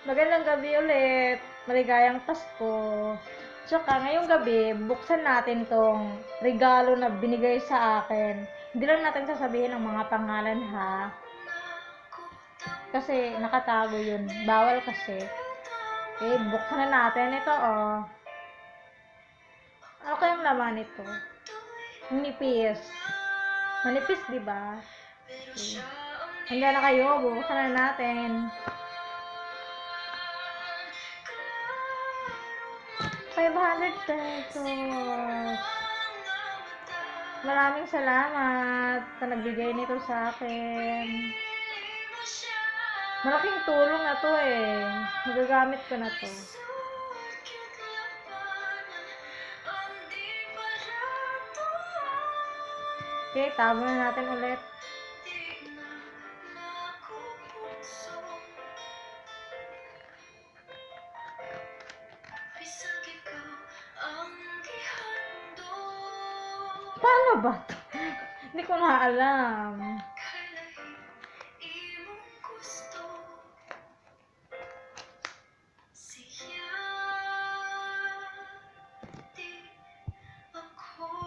Magandang gabi ulit. Maligayang Pasko. Tsaka ngayong gabi, buksan natin tong regalo na binigay sa akin. Hindi lang natin sasabihin ang mga pangalan ha. Kasi nakatago yun. Bawal kasi. Okay, buksan na natin. Ito oh. Ano kayang laman ito? Manipis. Manipis, di ba? Okay. Handa na kayo. Buksan na natin. ₱500. Maraming salamat sa nagbigay nito sa akin. Malaking tulong na to eh. Magagamit ko na to. Okay, tabo na natin ulit. Paano ba to? Hindi ko na alam.